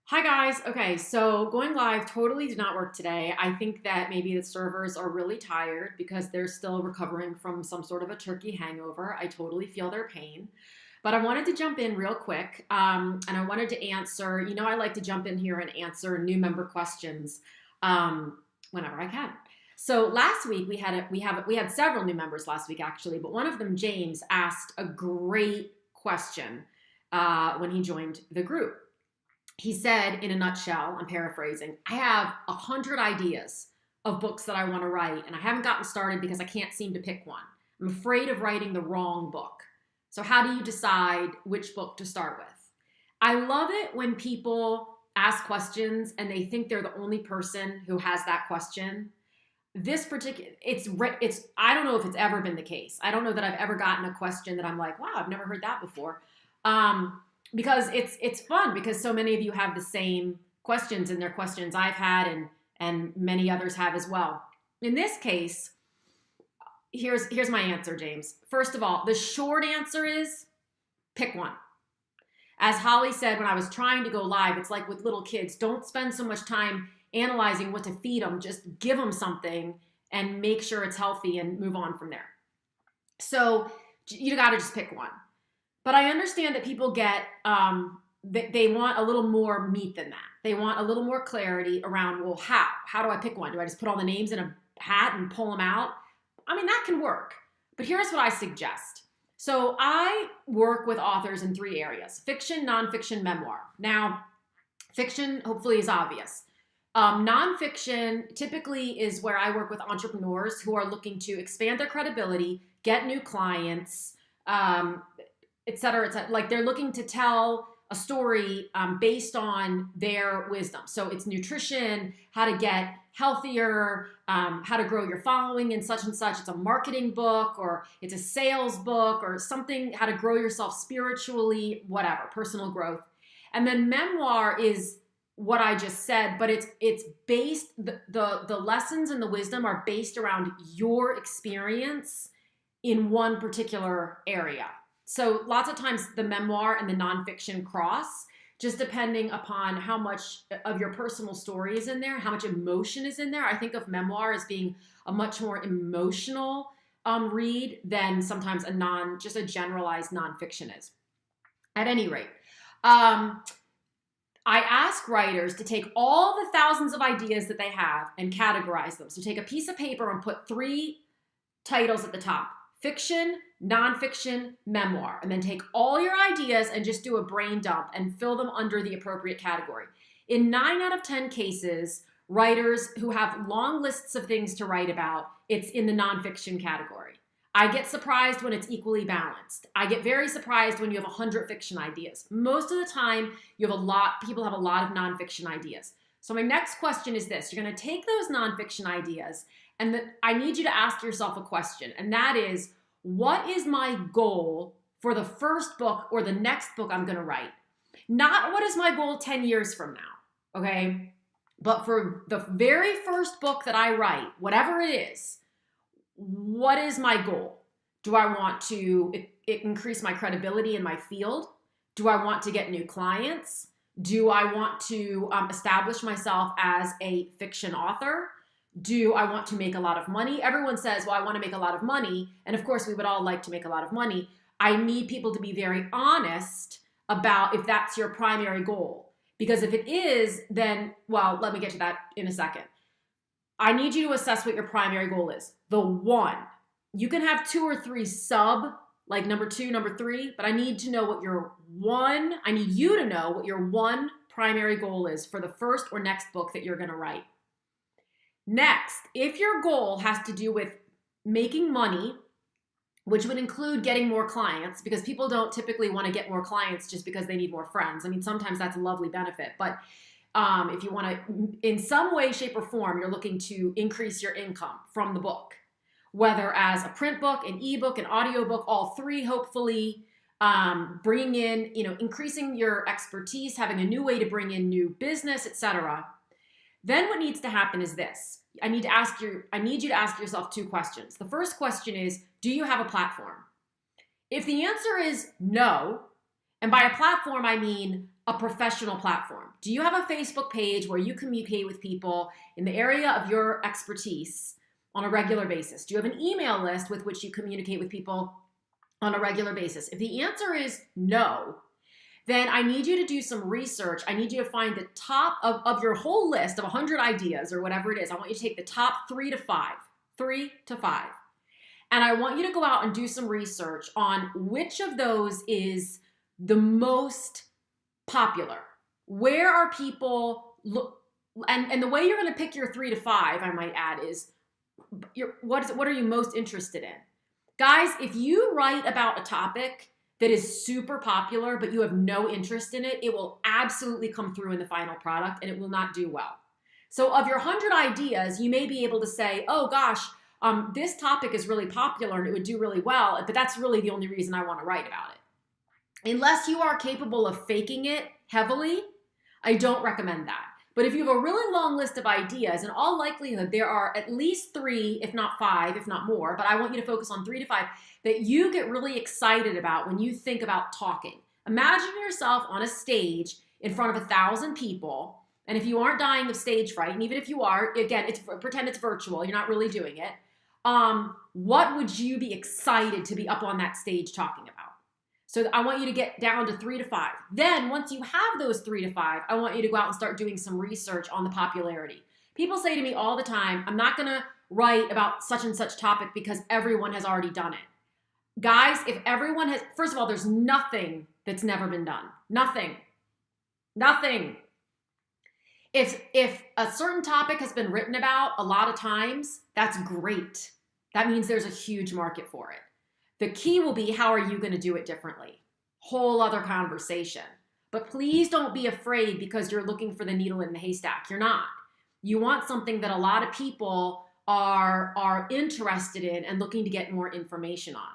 Hi guys. Okay, so going live totally did not work today. I think that maybe the servers are really tired because they're still recovering from some sort of a turkey hangover. I totally feel their pain. But I wanted to jump in real quick, and I wanted to answer. I like to jump in here and answer new member questions whenever I can. So last week we had several new members last week actually, but one of them, James, asked a great question when he joined the group. He said, in a nutshell, I'm paraphrasing, I have 100 ideas of books that I want to write, and I haven't gotten started because I can't seem to pick one. I'm afraid of writing the wrong book. So, how do you decide which book to start with? I love it when people ask questions and they think they're the only person who has that question. This particular, I don't know if it's ever been the case. I don't know that I've ever gotten a question that I'm like, wow, I've never heard that before. Because it's fun because so many of you have the same questions, and they're questions I've had and many others have as well. In this case, here's my answer, James. First of all, the short answer is pick one. As Holly said when I was trying to go live, it's like with little kids, don't spend so much time analyzing what to feed them, just give them something and make sure it's healthy and move on from there. So you got to just pick one. But I understand that people get, they want a little more meat than that. They want a little more clarity around, well, how? How do I pick one? Do I just put all the names in a hat and pull them out? I mean, that can work. But here's what I suggest. So I work with authors in 3 areas: fiction, nonfiction, memoir. Now, fiction hopefully is obvious. Nonfiction typically is where I work with entrepreneurs who are looking to expand their credibility, get new clients, et cetera, et cetera. Like they're looking to tell a story based on their wisdom. So it's nutrition, how to get healthier, how to grow your following and such and such. It's a marketing book, or it's a sales book, or something, how to grow yourself spiritually, whatever, personal growth. And then memoir is what I just said, but it's based, the lessons and the wisdom are based around your experience in one particular area. So lots of times the memoir and the nonfiction cross, just depending upon how much of your personal story is in there, how much emotion is in there. I think of memoir as being a much more emotional read than sometimes just a generalized nonfiction is. At any rate, I ask writers to take all the thousands of ideas that they have and categorize them. So take a piece of paper and put 3 titles at the top: fiction, nonfiction, memoir, and then take all your ideas and just do a brain dump and fill them under the appropriate category. In 9 out of 10 cases, writers who have long lists of things to write about, it's in the nonfiction category. I get surprised when it's equally balanced. I get very surprised when you have 100 fiction ideas. Most of the time, people have a lot of nonfiction ideas. So my next question is this: you're going to take those nonfiction ideas, and I need you to ask yourself a question, and that is, what is my goal for the first book or the next book I'm going to write? Not what is my goal 10 years from now, okay? But for the very first book that I write, whatever it is, what is my goal? Do I want to increase my credibility in my field? Do I want to get new clients? Do I want to establish myself as a fiction author? Do I want to make a lot of money? Everyone says, well, I want to make a lot of money. And of course, we would all like to make a lot of money. I need people to be very honest about if that's your primary goal. Because if it is, then, well, let me get to that in a second. I need you to assess what your primary goal is. The one. You can have 2 or 3 like number 2, number 3, but I need you to know what your one primary goal is for the first or next book that you're going to write. Next, if your goal has to do with making money, which would include getting more clients, because people don't typically want to get more clients just because they need more friends. I mean, sometimes that's a lovely benefit, but if you want to, in some way, shape, or form, you're looking to increase your income from the book, whether as a print book, an ebook, an audiobook, all 3, hopefully, bringing in, increasing your expertise, having a new way to bring in new business, etc. Then what needs to happen is this. I need you to ask yourself 2 questions. The first question is, do you have a platform? If the answer is no, and by a platform I mean a professional platform. Do you have a Facebook page where you communicate with people in the area of your expertise on a regular basis? Do you have an email list with which you communicate with people on a regular basis? If the answer is no, then I need you to do some research. I need you to find the top of your whole list of 100 ideas or whatever it is. I want you to take the top 3 to 5. And I want you to go out and do some research on which of those is the most popular. Where are people and the way you're going to pick your 3 to 5, I might add, is what are you most interested in? Guys, if you write about a topic that is super popular but you have no interest in it, it will absolutely come through in the final product and it will not do well. So of your 100 ideas, you may be able to say, oh gosh, this topic is really popular and it would do really well, but that's really the only reason I want to write about it. Unless you are capable of faking it heavily, I don't recommend that. But if you have a really long list of ideas, in all likelihood, there are at least 3, if not 5, if not more, but I want you to focus on 3 to 5 that you get really excited about when you think about talking. Imagine yourself on a stage in front of 1,000 people, and if you aren't dying of stage fright, and even if you are, again, pretend it's virtual, you're not really doing it, what would you be excited to be up on that stage talking about? So I want you to get down to 3 to 5. Then once you have those 3 to 5, I want you to go out and start doing some research on the popularity. People say to me all the time, I'm not going to write about such and such topic because everyone has already done it. Guys, if everyone has, first of all, there's nothing that's never been done. Nothing. If a certain topic has been written about a lot of times, that's great. That means there's a huge market for it. The key will be, how are you going to do it differently? Whole other conversation. But please don't be afraid because you're looking for the needle in the haystack. You're not. You want something that a lot of people are interested in and looking to get more information on.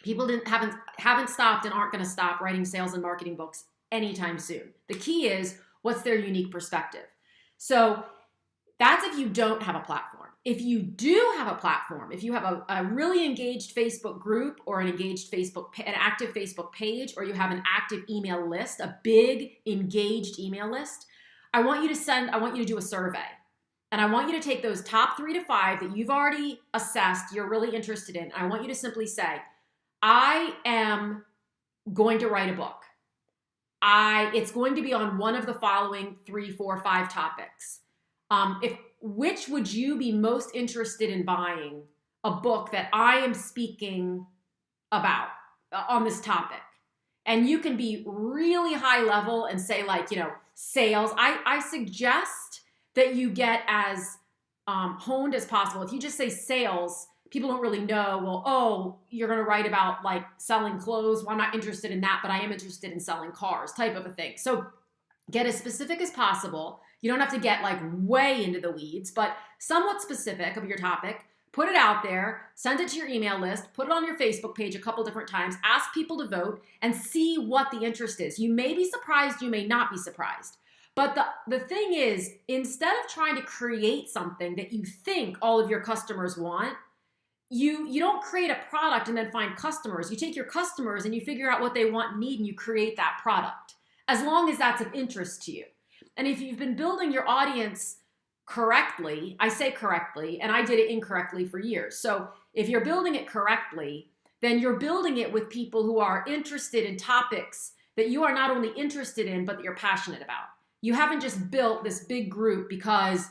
People haven't stopped and aren't going to stop writing sales and marketing books anytime soon. The key is, what's their unique perspective? So that's if you don't have a platform. If you do have a platform, if you have a really engaged Facebook group or an active Facebook page, or you have an active email list, a big engaged email list, I want you to do a survey. And I want you to take those top 3 to 5 that you've already assessed you're really interested in. I want you to simply say, I am going to write a book. It's going to be on one of the following 3, 4, 5 topics. Which would you be most interested in buying a book that I am speaking about on this topic? And you can be really high level and say, like, sales. I suggest that you get as honed as possible. If you just say sales, people don't really know, well, oh, you're going to write about like selling clothes. Well, I'm not interested in that, but I am interested in selling cars, type of a thing. So get as specific as possible. You don't have to get like way into the weeds, but somewhat specific of your topic. Put it out there, send it to your email list, put it on your Facebook page a couple different times, ask people to vote, and see what the interest is. You may be surprised, you may not be surprised. But the thing is, instead of trying to create something that you think all of your customers want, you don't create a product and then find customers. You take your customers and you figure out what they want and need, and you create that product, as long as that's of interest to you. And if you've been building your audience correctly, I say correctly, and I did it incorrectly for years. So if you're building it correctly, then you're building it with people who are interested in topics that you are not only interested in, but that you're passionate about. You haven't just built this big group because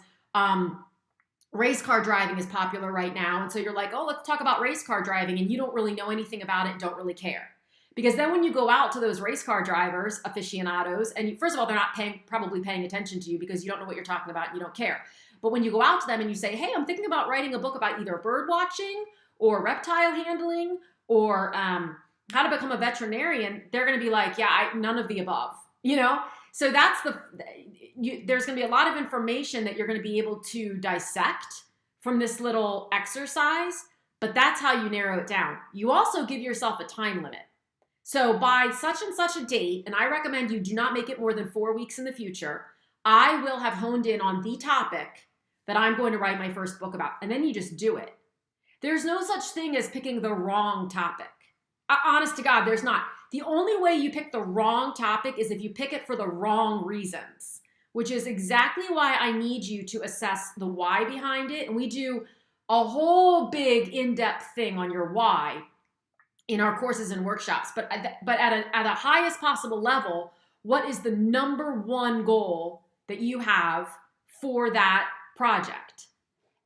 race car driving is popular right now. And so you're like, oh, let's talk about race car driving. And you don't really know anything about it and don't really care. Because then when you go out to those race car drivers, aficionados, and first of all, they're not probably paying attention to you because you don't know what you're talking about and you don't care. But when you go out to them and you say, hey, I'm thinking about writing a book about either bird watching or reptile handling or how to become a veterinarian, they're going to be like, yeah, none of the above, So that's there's going to be a lot of information that you're going to be able to dissect from this little exercise, but that's how you narrow it down. You also give yourself a time limit. So by such and such a date, and I recommend you do not make it more than 4 weeks in the future, I will have honed in on the topic that I'm going to write my first book about. And then you just do it. There's no such thing as picking the wrong topic. Honest to God, there's not. The only way you pick the wrong topic is if you pick it for the wrong reasons, which is exactly why I need you to assess the why behind it. And we do a whole big in-depth thing on your why in our courses and workshops. But at a highest possible level, what is the number one goal that you have for that project?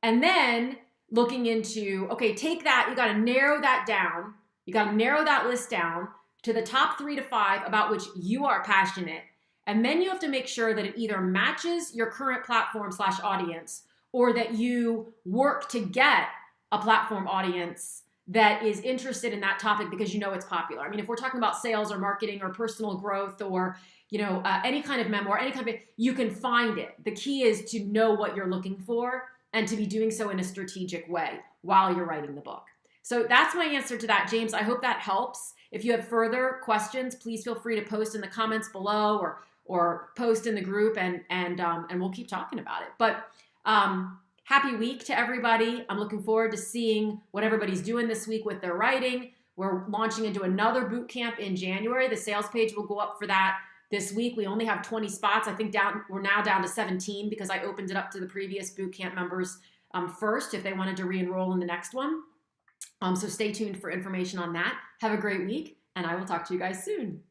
And then looking into, okay, take that, you got to narrow that down. You got to narrow that list down to the top 3 to 5 about which you are passionate. And then you have to make sure that it either matches your current platform / audience, or that you work to get a platform audience that is interested in that topic because you know it's popular. I mean, if we're talking about sales or marketing or personal growth or any kind of memoir, any kind of, you can find it. The key is to know what you're looking for and to be doing so in a strategic way while you're writing the book. So that's my answer to that, James. I hope that helps. If you have further questions, please feel free to post in the comments below or post in the group, and we'll keep talking about it. But happy week to everybody. I'm looking forward to seeing what everybody's doing this week with their writing. We're launching into another boot camp in January. The sales page will go up for that this week. We only have 20 spots. I think we're now down to 17 because I opened it up to the previous boot camp members first if they wanted to re-enroll in the next one. So stay tuned for information on that. Have a great week, and I will talk to you guys soon.